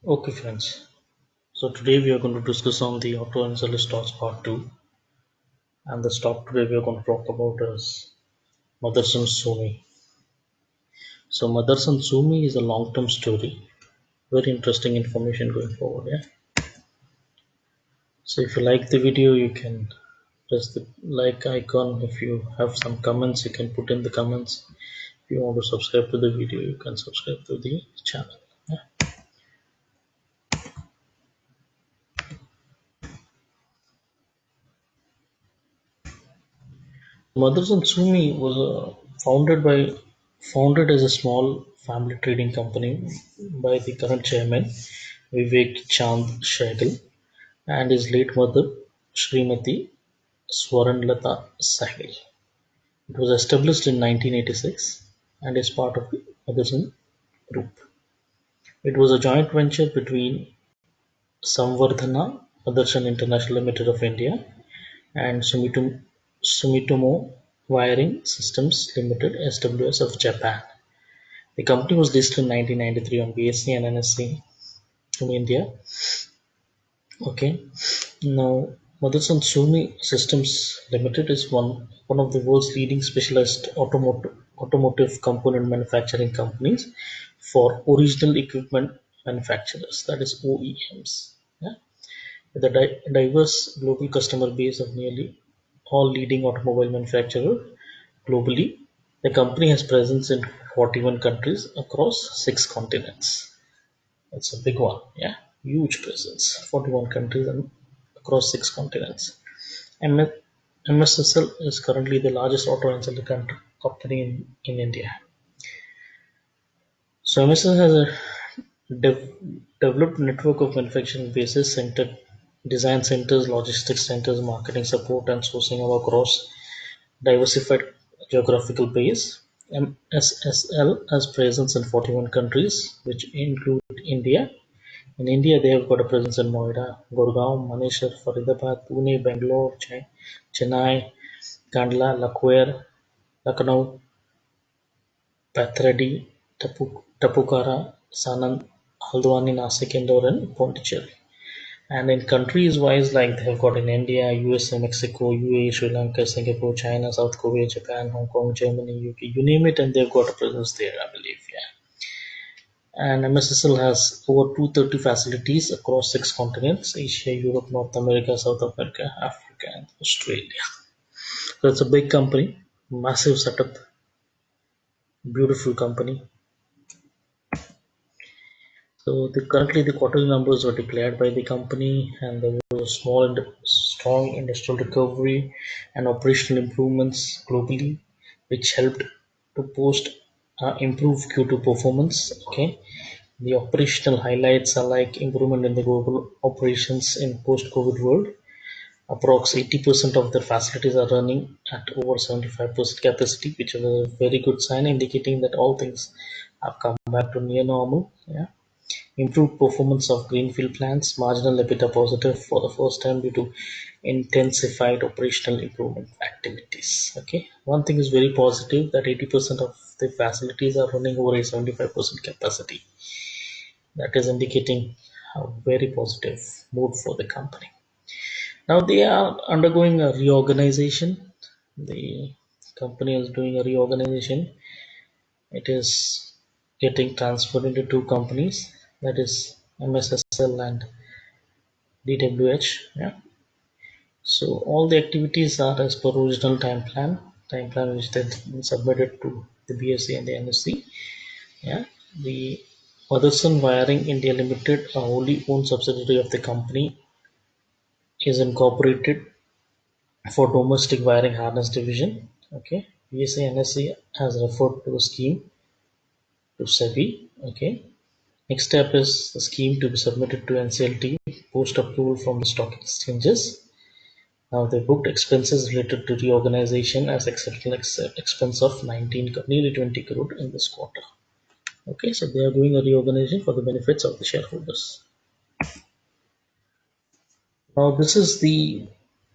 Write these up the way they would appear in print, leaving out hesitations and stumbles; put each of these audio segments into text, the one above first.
Okay friends, so today we are going to discuss on the auto ancillary stocks part 2, and the stock today we are going to talk about is Motherson Sumi. So Motherson Sumi is a long-term story, very interesting information going forward. So if you like the video, you can press the like icon. If you have some comments, you can put in the comments. If you want to subscribe to the video, you can subscribe to the channel. Motherson Sumi was founded as a small family trading company by the current chairman Vivek Chand Sehgal and his late mother Srimati Swaranlata Sehgal. It was established in 1986 and is part of the Motherson Group. It was a joint venture between Samvardhana Motherson International Limited of India and Sumitomo Wiring Systems Limited (SWS) of Japan. The company was listed in 1993 on BSE and NSE in India. Okay, now Motherson Sumi Systems Limited is one of the world's leading specialized automotive component manufacturing companies for original equipment manufacturers, that is OEMs. Yeah? With a diverse global customer base of nearly all leading automobile manufacturers globally, the company has presence in 41 countries across 6 continents. That's a big one, yeah, huge presence, 41 countries and across 6 continents. M- MSSL is currently the largest auto ancillary company in India. So MSSL has a developed network of manufacturing bases, design centers, logistics centers, marketing support, and sourcing across diversified geographical base. MSSL has presence in 41 countries, which include India. In India, they have got a presence in Noida, Gurgaon, Manesar, Faridabad, Pune, Bangalore, Chennai, Kandla, Lucknow, Pathradi, Tapukara, Sanand, Haldwani, Nasik, Indore, and Pondicherry. And in countries wise, like they have got in India, USA, Mexico, UAE, Sri Lanka, Singapore, China, South Korea, Japan, Hong Kong, Germany, UK, you name it, and they've got a presence there, I believe. Yeah. And MSSL has over 230 facilities across 6 continents: Asia, Europe, North America, South America, Africa, and Australia. So it's a big company, massive setup, beautiful company. So currently the quarterly numbers were declared by the company, and there was a strong industrial recovery and operational improvements globally, which helped to post improve Q2 performance. Okay, the operational highlights are like improvement in the global operations in post-COVID world. Approx 80% of their facilities are running at over 75% capacity, which is a very good sign, indicating that all things have come back to near normal. Yeah. Improved performance of greenfield plants, marginal EBITDA positive for the first time due to intensified operational improvement activities. Okay, one thing is very positive, that 80% of the facilities are running over a 75% capacity. That is indicating a very positive mood for the company. Now they are undergoing a reorganization. The company is doing a reorganization. It is getting transferred into 2 companies, that is MSSL and DWH. Yeah. So all the activities are as per original time plan which then been submitted to the BSE and the NSE. Yeah. The Motherson Wiring India Limited, a wholly owned subsidiary of the company, is incorporated for domestic wiring harness division. Okay. BSE and NSE has referred to the scheme to SEBI. Okay. Next step is the scheme to be submitted to NCLT post approval from the stock exchanges. Now they booked expenses related to reorganization as exceptional expense of 19 nearly 20 crore in this quarter. Okay, so they are doing a reorganization for the benefits of the shareholders. Now this is the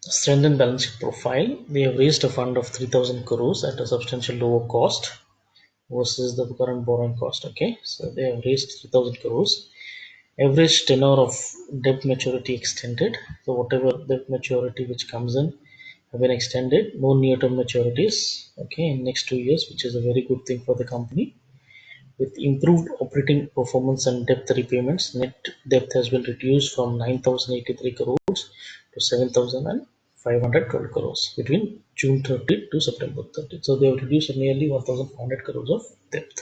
strengthened balance sheet profile. They have raised a fund of 3,000 crores at a substantial lower cost versus the current borrowing cost. Okay, so they have raised 3,000 crores. Average tenure of debt maturity extended. So whatever debt maturity which comes in have been extended. No near-term maturities. Okay, in next 2 years, which is a very good thing for the company. With improved operating performance and debt repayments, net debt has been reduced from 9,083 crores to 7,512 crores between June 30 to September 30. So they have reduced nearly 1,500 crores of debt.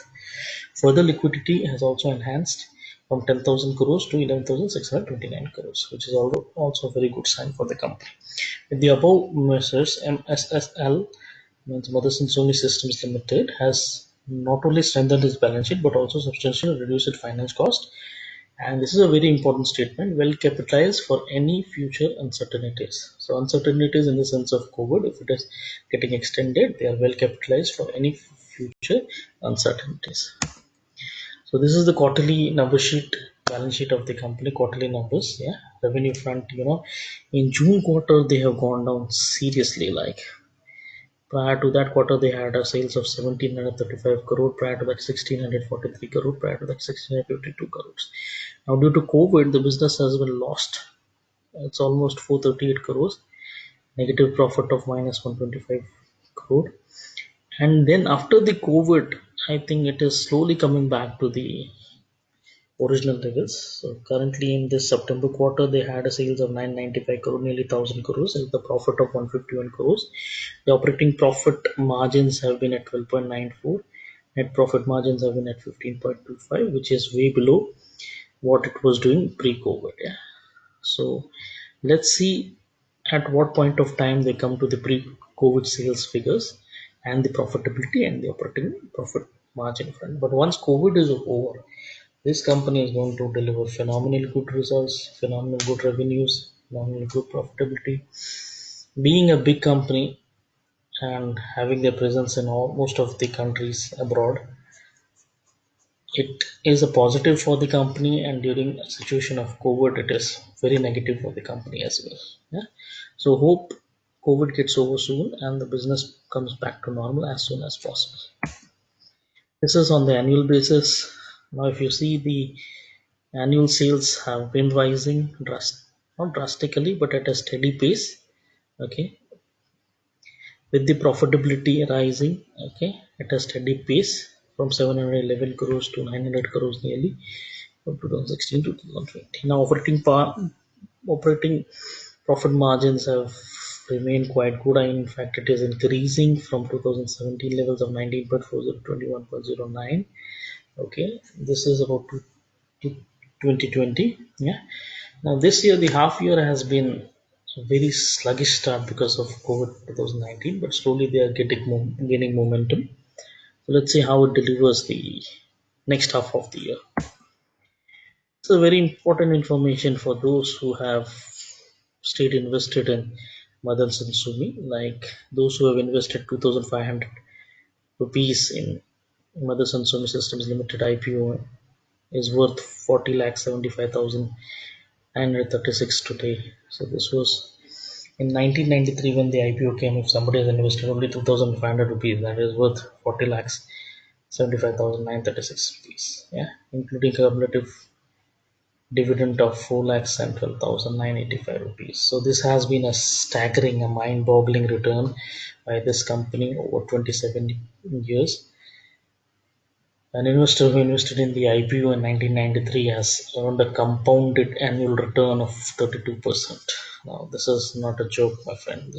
Further liquidity has also enhanced from 10,000 crores to 11,629 crores, which is also a very good sign for the company. With the above measures, MSSL, means Motherson Sumi Systems Limited, has not only strengthened its balance sheet but also substantially reduced its finance cost. And this is a very important statement: well capitalized for any future uncertainties. So, uncertainties in the sense of COVID, if it is getting extended, they are well capitalized for any future uncertainties. So this is the quarterly number sheet, balance sheet of the company, quarterly numbers. Yeah, revenue front, in June quarter they have gone down seriously. Like prior to that quarter, they had a sales of 1735 crore. Prior to that, 1643 crore. Prior to that, 1652 crores. Now, due to COVID, the business has been lost. It's almost 438 crores. Negative profit of minus 125 crore. And then after the COVID, I think it is slowly coming back to the original levels. So currently in this September quarter, they had a sales of 995 crore, nearly 1000 crores, and the profit of 151 crores. The operating profit margins have been at 12.94. Net profit margins have been at 15.25, which is way below what it was doing pre-COVID. Yeah. So let's see at what point of time they come to the pre-COVID sales figures and the profitability and the operating profit margin front. But once COVID is over, this company is going to deliver phenomenal good results, phenomenal good revenues, phenomenal good profitability. Being a big company and having their presence in most of the countries abroad, it is a positive for the company, and during a situation of COVID, it is very negative for the company as well. Yeah. So hope COVID gets over soon and the business comes back to normal as soon as possible. This is on the annual basis. Now, if you see the annual sales have been rising not drastically, but at a steady pace. Okay, with the profitability rising, okay, at a steady pace from 711 crores to 900 crores nearly from 2016 to 2020. Now, operating profit margins have remained quite good. In fact, it is increasing from 2017 levels of 19.40 to 21.09. Okay, this is about 2020. Yeah. Now this year, the half year has been a very sluggish start because of COVID 2019, but slowly they are gaining momentum. So let's see how it delivers the next half of the year. It's a very important information for those who have stayed invested in Motherson Sumi, like those who have invested 2,500 rupees in Motherson Sumi Systems Limited IPO is worth 40 lakh 75,936 today. So this was in 1993 when the IPO came. If somebody has invested only 2,500 rupees, that is worth 40 lakhs 75,936 rupees. Yeah, including cumulative dividend of 4 lakhs and 12,985 rupees. So this has been a staggering, a mind-boggling return by this company over 27 years. An investor who invested in the IPO in 1993 has earned a compounded annual return of 32%. Now, this is not a joke, my friend.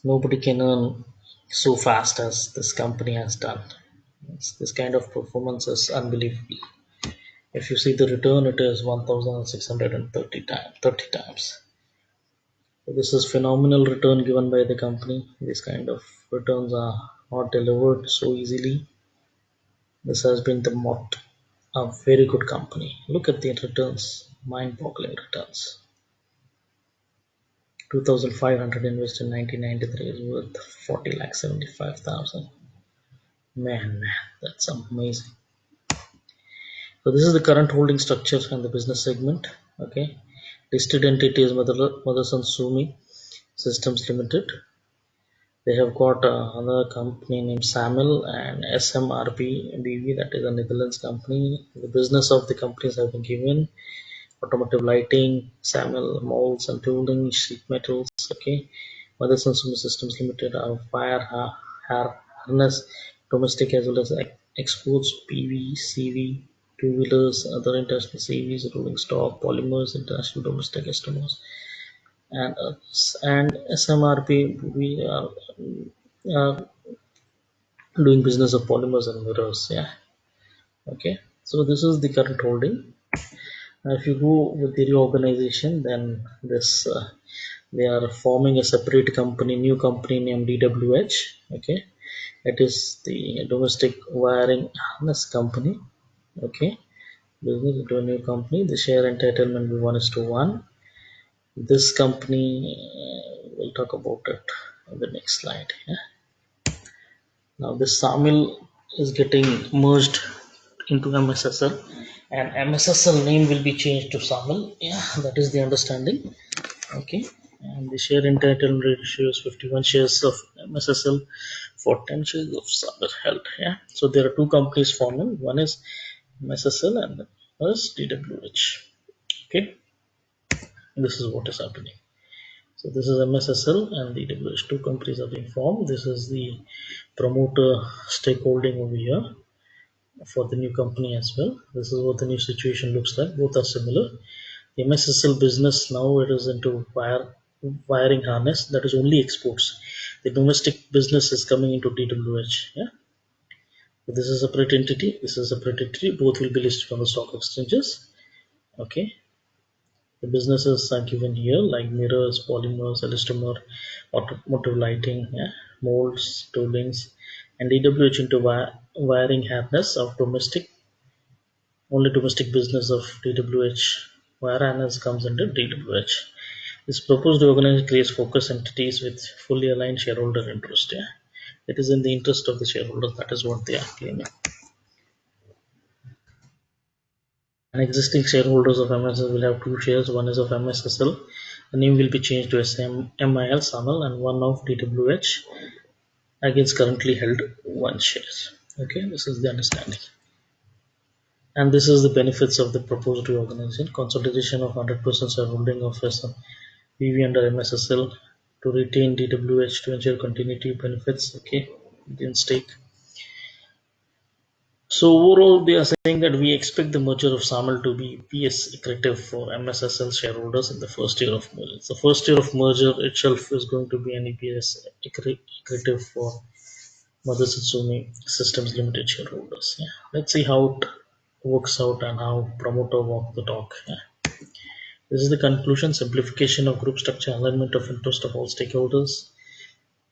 Nobody can earn so fast as this company has done. This kind of performance is unbelievable. If you see the return, it is 1,630 times, 30 times. So this is phenomenal return given by the company. These kind of returns are not delivered so easily. This has been the motto. A very good company. Look at the returns, mind-boggling returns. 2,500 invested in 1993 is worth 40 lakh 75,000. Man, that's amazing. So this is the current holding structure and the business segment. Okay, listed entity is Motherson Sumi Systems Limited. They have got another company named SAMIL and SMRP BV, that is a Netherlands company. The business of the companies have been given: automotive lighting, SAMIL, molds and tooling, sheet metals. Okay, Motherson Sumi Systems Limited are harness, domestic as well as exports, PV, CV, two-wheelers, other international CVs, rolling stock, polymers, international domestic customers, and SMRP. We are doing business of polymers and mirrors. Yeah. Okay. So this is the current holding. If you go with the reorganization, then this they are forming a separate company, new company named DWH. Okay, it is the domestic wiring harness company. Okay, business into a new company. The share entitlement will be 1:1. This company, we'll talk about it in the next slide. Yeah. Now this SAMIL is getting merged into MSSL, and MSSL name will be changed to SAMIL. Yeah, that is the understanding. Okay, and the share entitlement ratio is 51 shares of MSSL for 10 shares of SAMIL held. Yeah, so there are two companies forming. One is MSSL and the other is DWH. Okay, this is what is happening. So this is MSSL and DWH. Two companies are being formed. This is the promoter stakeholding over here for the new company as well. This is what the new situation looks like. Both are similar. The MSSL business now it is into wiring harness, that is only exports. The domestic business is coming into DWH. Yeah. So this is a separate entity. This is a separate entity. Both will be listed on the stock exchanges. Okay. The businesses are given here like mirrors, polymers, elastomer, automotive lighting, yeah, molds, toolings, and DWH into wiring harness of domestic, only domestic business of DWH. Wire harness comes under DWH. This proposed organization creates focus entities with fully aligned shareholder interest. Yeah, it is in the interest of the shareholders. That is what they are claiming. And existing shareholders of MSSL will have two shares. One is of MSSL. The name will be changed to MIL SAML, and one of DWH against currently held one share. Okay, this is the understanding. And this is the benefits of the proposed reorganization: consolidation of 100% shareholding of PV under MSSL to retain DWH to ensure continuity benefits. Okay, in stake. So overall, they are saying that we expect the merger of SAML to be EPS accretive for MSSL shareholders in the first year of merger. The first year of merger itself is going to be an EPS accretive for Motherson Sumi Systems Limited shareholders. Yeah. Let's see how it works out and how promoter walk the talk. Yeah. This is the conclusion: simplification of group structure, alignment of interest of all stakeholders.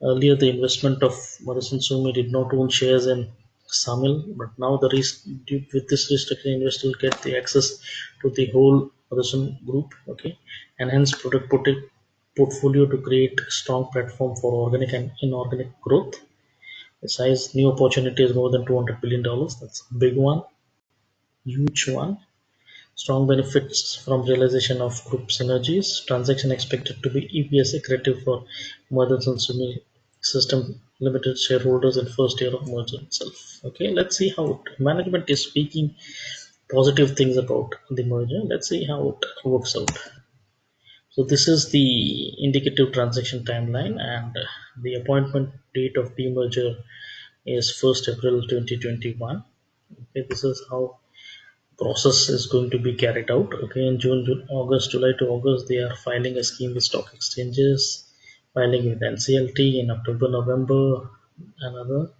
Earlier, the investment of Motherson Sumi did not own shares in SAMIL, but now with this restructuring, investors will get the access to the whole Motherson group. Okay, and hence product portfolio to create a strong platform for organic and inorganic growth. The size new opportunity is more than $200 billion. That's a big one, huge one. Strong benefits from realization of group synergies. Transaction expected to be EPS accretive for Motherson Sumi System Limited shareholders in first year of merger itself. Okay, let's see how management is speaking positive things about the merger. Let's see how it works out. So this is the indicative transaction timeline, and the appointment date of demerger is 1st April 2021. Okay, this is how process is going to be carried out. Okay, in August, July to August, they are filing a scheme with stock exchanges, filing with NCLT in October, November. Another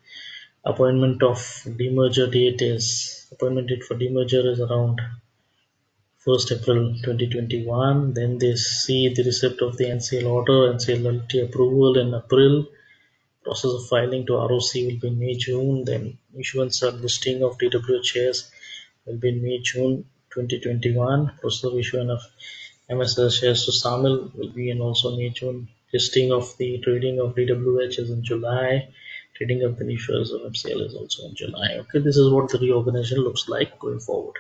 appointment of demerger date is appointment date for demerger is around 1st April 2021. Then they see the receipt of the NCL order, NCLT approval in April. Process of filing to ROC will be in May, June. Then issuance or listing of DWH shares will be in May, June 2021. Process of issuance of MSL shares to SAMIL will be in also May, June. Listing of the trading of DWH is in July. Trading of the new shares of MCL is also in July. Okay, this is what the reorganization looks like going forward.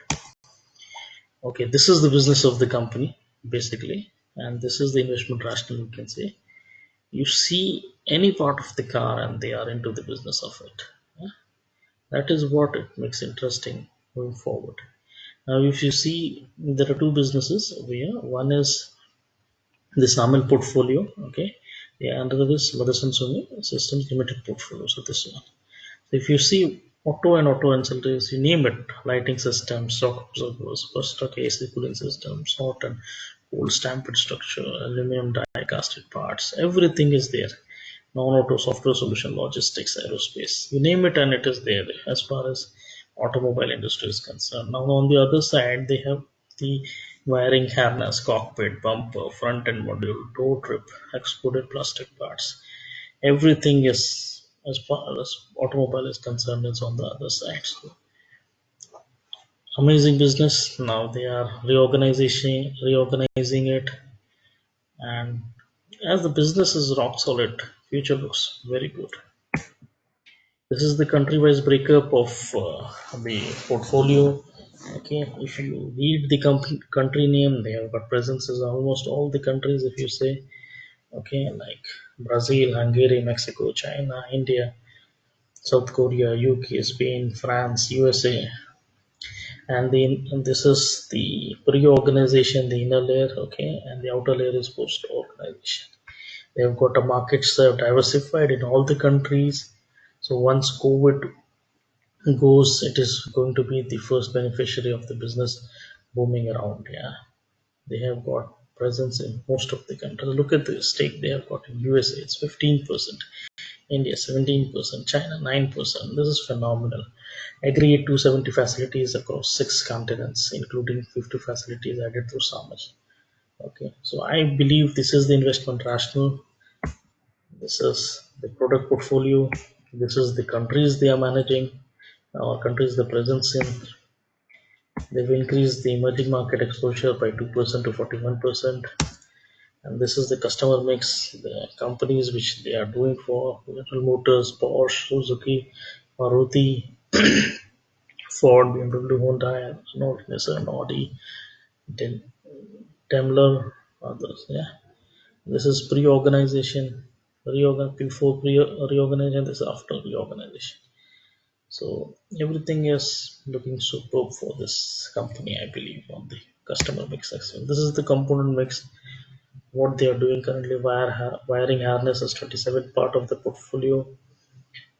Okay, this is the business of the company basically, and this is the investment rationale, you can say. You see any part of the car and they are into the business of it. Yeah? That is what it makes interesting going forward. Now if you see, there are two businesses over here. One is the SAMIL portfolio, okay. Yeah, under this Motherson Sumi Systems Limited portfolio. So this one, if you see auto and auto ancillaries, you name it, lighting systems, shock absorbers, first stock AC cooling systems, hot and cold stamped structure, aluminum die casted parts, everything is there. Non-auto software solution, logistics, aerospace, you name it and it is there as far as automobile industry is concerned. Now on the other side, they have the wiring harness, cockpit, bumper, front end module, door trip, exploded plastic parts, everything is, as far as automobile is concerned, is on the other side. So amazing business. Now they are reorganizing it, and as the business is rock solid, future looks very good. This is the country-wise breakup of the portfolio. Okay, if you read the country name, they have got presences in almost all the countries. If you say, okay, like Brazil, Hungary, Mexico, China, India, South Korea, UK, Spain, France, USA, and this is the pre-organization, the inner layer, okay, and the outer layer is post-organization. They have got a markets diversified in all the countries. So once COVID goes, it is going to be the first beneficiary of the business booming around. Yeah, they have got presence in most of the countries. Look at the stake they have got in USA, it's 15%, India 17%, China 9%. This is phenomenal. Aggregate 270 facilities across 6 continents, including 50 facilities added through SAMIL. Okay, so I believe this is the investment rationale. This is the product portfolio. This is the countries they are managing, our countries the presence in. They've increased the emerging market exposure by 2% to 41%. And this is the customer mix, the companies which they are doing for: General Motors, Porsche, Suzuki, Maruti, Ford, BMW, Honda, Nissan, Audi, Daimler, others. Yeah, this is pre-organization, before reorganization. This is after reorganization. So everything is looking superb for this company, I believe, on the customer mix section. This is the component mix. What they are doing currently: wiring harness is 27 part of the portfolio.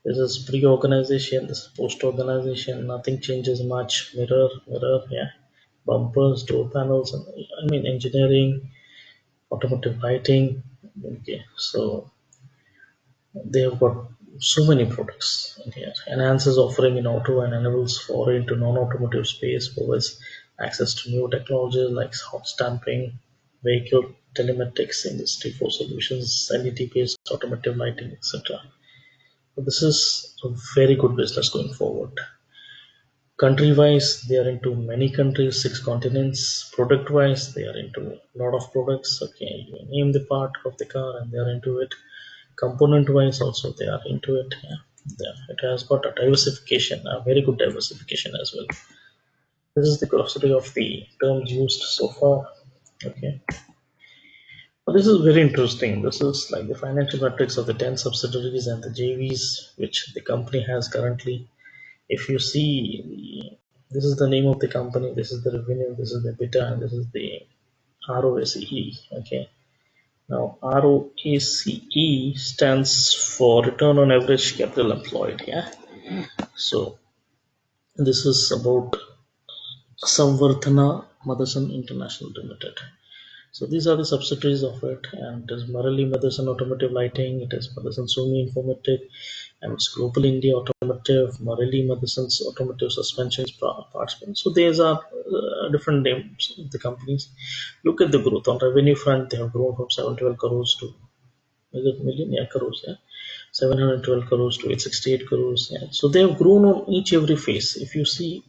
This is pre-organization. This is post-organization. Nothing changes much. Mirror, yeah. Bumpers, door panels, and I mean engineering, automotive lighting. Okay, so they have got so many products in here. Enhances offering in auto and enables foray into non-automotive space. Provides access to new technologies like hot stamping, vehicle telematics, industry 4 solutions, LED-based automotive lighting, etc. So this is a very good business going forward. Country-wise, they are into many countries, 6 continents. Product-wise, they are into a lot of products. Okay, you name the part of the car and they are into it. Component-wise, also they are into it. Yeah. It has got a diversification, a very good diversification as well. This is the glossary of the terms used so far. Okay. This is very interesting. This is like the financial metrics of the 10 subsidiaries and the JVs which the company has currently. If you see, this is the name of the company, this is the revenue, this is the EBITDA, and this is the ROACE. Okay. Now, ROACE stands for return on average capital employed. Yeah. So, this is about Samvardhana Motherson International Limited. So these are the subsidiaries of it, and it is Marelli Motherson Automotive Lighting, it is Motherson Sumi Informatic, and it's Global India Automotive, Marelli Motherson's Automotive Suspensions Parts. So these are different names of the companies. Look at the growth on revenue front; they have grown from 712 crores to, is it million? Yeah, crores. Yeah, 712 crores to 868 crores. Yeah. So they have grown on each every phase. If you see,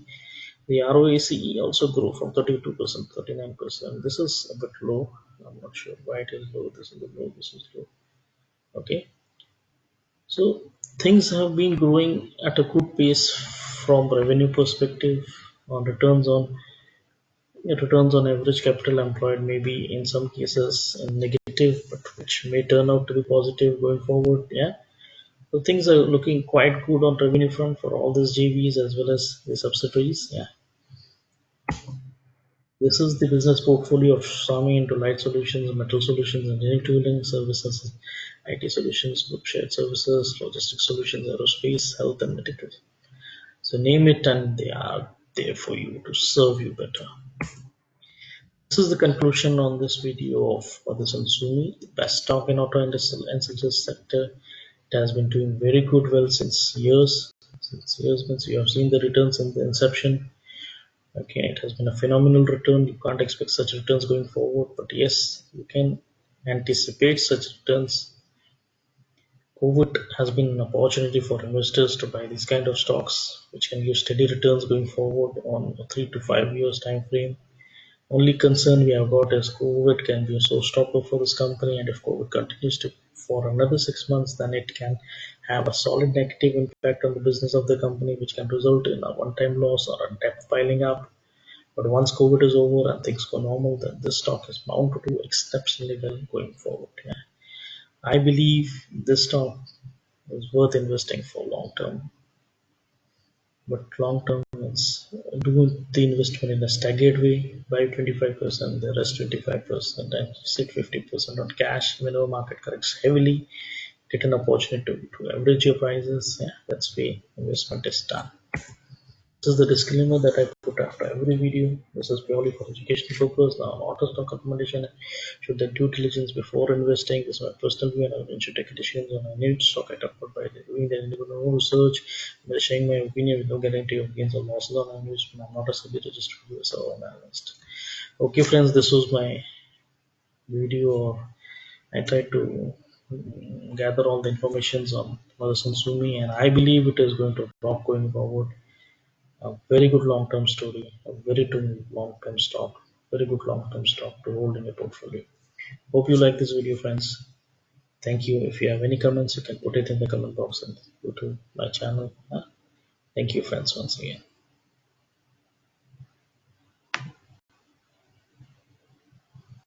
the ROACE also grew from 32% to 39%. This is a bit low. I'm not sure why it is low. This is low. This is low. Okay. So things have been growing at a good pace from revenue perspective. On returns on Returns on average capital employed may be in some cases negative, but which may turn out to be positive going forward. Yeah. So things are looking quite good on revenue front for all these JVs as well as the subsidiaries. Yeah. This is the business portfolio of Sami into light solutions, metal solutions, engineering tooling services, IT solutions, group shared services, logistics solutions, aerospace, health, and medical. So name it, and they are there for you to serve you better. This is the conclusion on this video of Motherson Sumi, the best stock in auto industrial and services sector. It has been doing very good well since years. Since years means you have seen the returns in the inception. Okay, it has been a phenomenal return. You can't expect such returns going forward, but yes, you can anticipate such returns. COVID has been an opportunity for investors to buy these kind of stocks, which can give steady returns going forward on a 3 to 5 years time frame. Only concern we have got is COVID can be a showstopper for this company, and if COVID continues to for another 6 months, then it can have a solid negative impact on the business of the company, which can result in a one-time loss or a debt piling up. But once COVID is over and things go normal, then this stock is bound to do exceptionally well going forward. Yeah. I believe this stock is worth investing for long term. But long term means do the investment in a staggered way, buy 25%, the rest 25%, and sit 50% on cash whenever market corrects heavily. Get an opportunity to average your prices. Yeah, that's way investment is done. This is the disclaimer that I put after every video. This is purely for educational purpose. Now, not a stock recommendation. Should the due diligence before investing. This is my personal view, and I should take decisions on any stock I talk about by doing the no research. By sharing my opinion with no guarantee of gains or losses on investment. I'm not a SEBI registered investor or analyst. Okay, friends, this was my video. Or I tried to gather all the informations on Motherson Sumi, and I believe it is going to rock going forward. A very good long-term story, a very good long-term stock, very good long-term stock to hold in your portfolio. Hope you like this video, friends. Thank you. If you have any comments, you can put it in the comment box and go to my channel. Thank you, friends, once again.